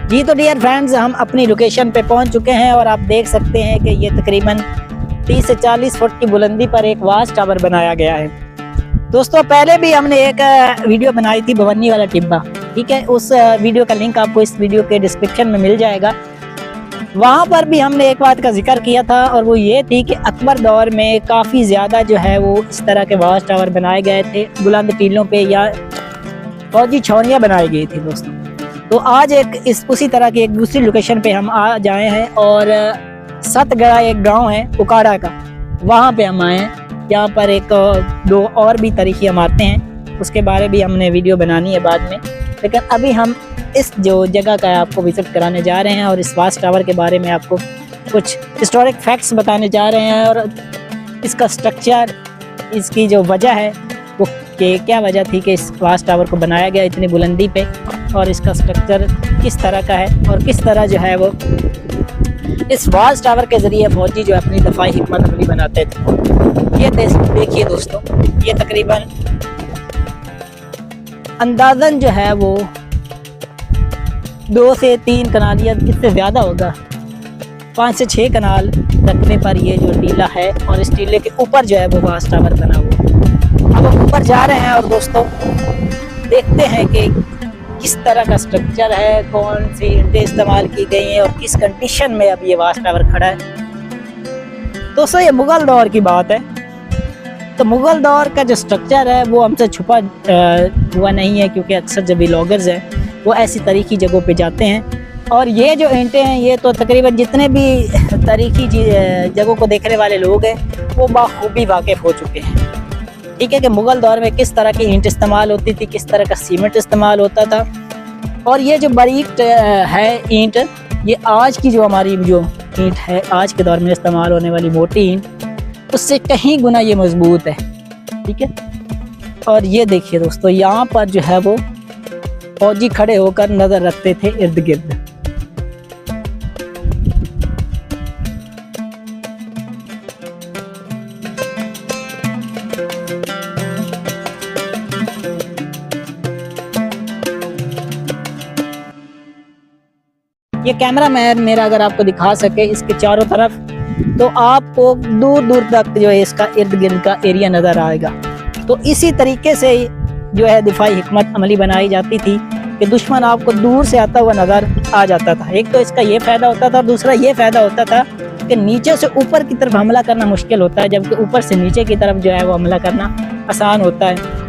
जी तो dear friends, हम अपनी लोकेशन पे पहुंच चुके हैं और आप देख सकते हैं कि ये तकरीबन 30 से 40 फुट की बुलंदी पर एक वाच टावर बनाया गया है। दोस्तों, पहले भी हमने एक वीडियो बनाई थी भवनी वाला टिब्बा, ठीक है। उस वीडियो का लिंक आपको इस वीडियो के डिस्क्रिप्शन में मिल जाएगा। वहाँ पर भी हमने एक बात का जिक्र किया था और वो ये थी कि अकबर दौर में काफ़ी ज़्यादा जो है वो इस तरह के वाच टावर बनाए गए थे, बुलंद टीलों पे या फौजी छावनियाँ बनाई गई थी। दोस्तों, तो आज उसी तरह की एक दूसरी लोकेशन पे हम आ जाए हैं और सतगड़ा एक गांव है उकाड़ा का, वहाँ पे हम आए हैं। यहाँ पर एक दो और भी तारीखी इमारतें हैं, उसके बारे भी हमने वीडियो बनानी है बाद में, लेकिन अभी हम इस जो जगह का आपको विजिट कराने जा रहे हैं और इस वाच टावर के बारे में आपको कुछ हिस्टोरिक फैक्ट्स बताने जा रहे हैं और इसका स्ट्रक्चर, इसकी जो वजह है वो कि क्या वजह थी कि इस वाच टावर को बनाया गया इतनी बुलंदी पे, और इसका स्ट्रक्चर किस तरह का है और किस तरह जो है वो इस वाच टावर के ज़रिए फौजी जो अपनी दफाई हिकमत अमली बनाते थे। ये देखिए दोस्तों, ये तकरीबन अंदाज़न जो है वो 2 से 3 कनाल या इससे ज़्यादा होगा, 5 से 6 कनाल रकबे पर ये जो टीला है और इस टीले के ऊपर जो है वो वाच टावर बना हुआ। अब हम ऊपर जा रहे हैं और दोस्तों देखते हैं कि किस तरह का स्ट्रक्चर है, कौन सी ईंटें इस्तेमाल की गई हैं और किस कंडीशन में अब ये वाच टावर खड़ा है। दोस्तों, ये मुग़ल दौर की बात है, तो मुग़ल दौर का जो स्ट्रक्चर है वो हमसे छुपा हुआ नहीं है, क्योंकि अक्सर जब व्लॉगर्स हैं वो ऐसी तारीखी जगहों पे जाते हैं। और ये जो ईंटें हैं ये तो तकरीबन जितने भी तारीखी जगहों को देखने वाले लोग हैं वो बाखूबी वाकिफ़ हो चुके हैं, ठीक है, कि मुग़ल दौर में किस तरह की ईंट इस्तेमाल होती थी, किस तरह का सीमेंट इस्तेमाल होता था। और ये जो बारीक है ईंट, ये आज की जो हमारी जो ईंट है, आज के दौर में इस्तेमाल होने वाली मोटी ईंट, उससे कहीं गुना ये मजबूत है, ठीक है। और ये देखिए दोस्तों, यहाँ पर जो है वो फौजी खड़े होकर नज़र रखते थे इर्द गिर्द। ये कैमरा मैन मेरा अगर आपको दिखा सके इसके चारों तरफ, तो आपको दूर दूर तक जो है इसका इर्द गिर्द का एरिया नज़र आएगा। तो इसी तरीके से जो है दिफाई हिकमत अमली बनाई जाती थी कि दुश्मन आपको दूर से आता हुआ नज़र आ जाता था। एक तो इसका ये फ़ायदा होता था, दूसरा ये फ़ायदा होता था कि नीचे से ऊपर की तरफ हमला करना मुश्किल होता है, जबकि ऊपर से नीचे की तरफ जो है वो हमला करना आसान होता है।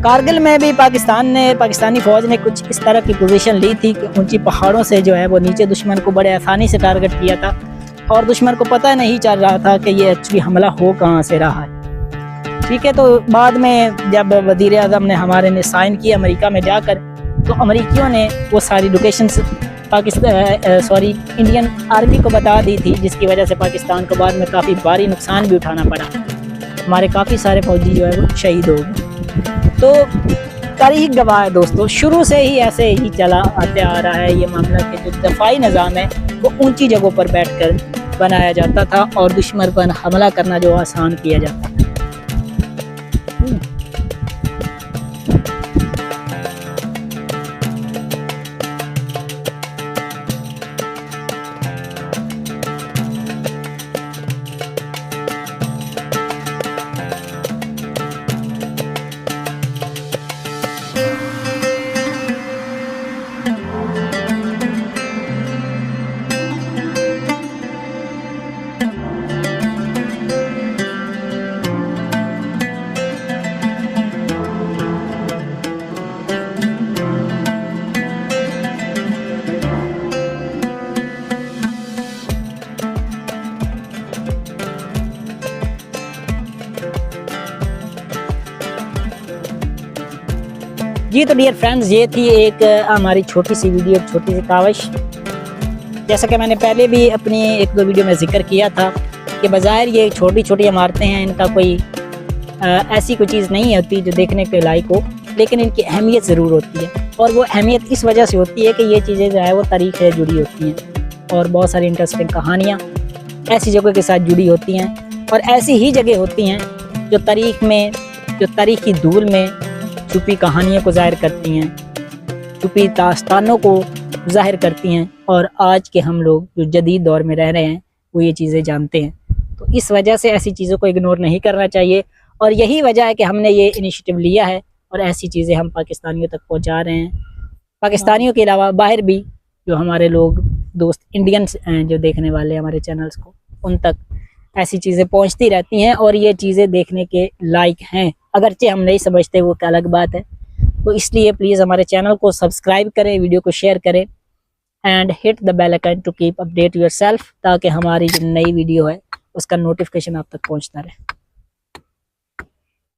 कारगिल में भी पाकिस्तानी फ़ौज ने कुछ इस तरह की पोजीशन ली थी कि ऊंची पहाड़ों से जो है वो नीचे दुश्मन को बड़े आसानी से टारगेट किया था और दुश्मन को पता नहीं चल रहा था कि ये एक्चुअली हमला हो कहाँ से रहा है, ठीक है। तो बाद में जब वज़ीर आज़म ने हमारे ने साइन किया अमेरिका में जाकर, तो अमेरिकियों ने वो सारी लोकेशंस इंडियन आर्मी को बता दी थी, जिसकी वजह से पाकिस्तान को बाद में काफ़ी भारी नुकसान भी उठाना पड़ा। हमारे काफ़ी सारे फौजी जो है वो शहीद हो गए। तो तारीख गवाह है दोस्तों, शुरू से ही ऐसे ही चला आते आ रहा है ये मामला कि जो दफाई निज़ाम है वो ऊंची जगहों पर बैठकर बनाया जाता था और दुश्मन पर हमला करना जो आसान किया जाता था। जी तो डियर फ्रेंड्स, ये थी एक हमारी छोटी सी वीडियो, छोटी सी काविश। जैसा कि मैंने पहले भी अपनी 1-2 वीडियो में जिक्र किया था कि बज़ाहिर ये छोटी छोटी इमारतें हैं, इनका कोई ऐसी कोई चीज़ नहीं होती जो देखने के लायक हो, लेकिन इनकी अहमियत ज़रूर होती है। और वो अहमियत इस वजह से होती है कि ये चीज़ें जो है वो तारीख़ से जुड़ी होती हैं और बहुत सारी इंटरेस्टिंग कहानियाँ ऐसी जगह के साथ जुड़ी होती हैं और ऐसी ही जगह होती हैं जो तारीख़ में, जो तारीख़ी धूल में छुपी कहानियों को ज़ाहिर करती हैं, छुपी दास्तानों को जाहिर करती हैं, और आज के हम लोग जो जदीद दौर में रह रहे हैं वो ये चीज़ें जानते हैं। तो इस वजह से ऐसी चीज़ों को इग्नोर नहीं करना चाहिए, और यही वजह है कि हमने ये इनिशिएटिव लिया है और ऐसी चीज़ें हम पाकिस्तानियों तक पहुंचा रहे हैं। पाकिस्तानियों के अलावा बाहर भी जो हमारे लोग दोस्त इंडियंस हैं जो देखने वाले हमारे चैनल्स को, उन तक ऐसी चीज़ें पहुंचती रहती हैं और ये चीज़ें देखने के लायक हैं। अगरचे हम नहीं समझते वो एक अलग बात है। तो इसलिए प्लीज़ हमारे चैनल को सब्सक्राइब करें, वीडियो को शेयर करें and hit the bell icon to keep update yourself, ताकि हमारी जो नई वीडियो है उसका नोटिफिकेशन आप तक पहुंचता रहे।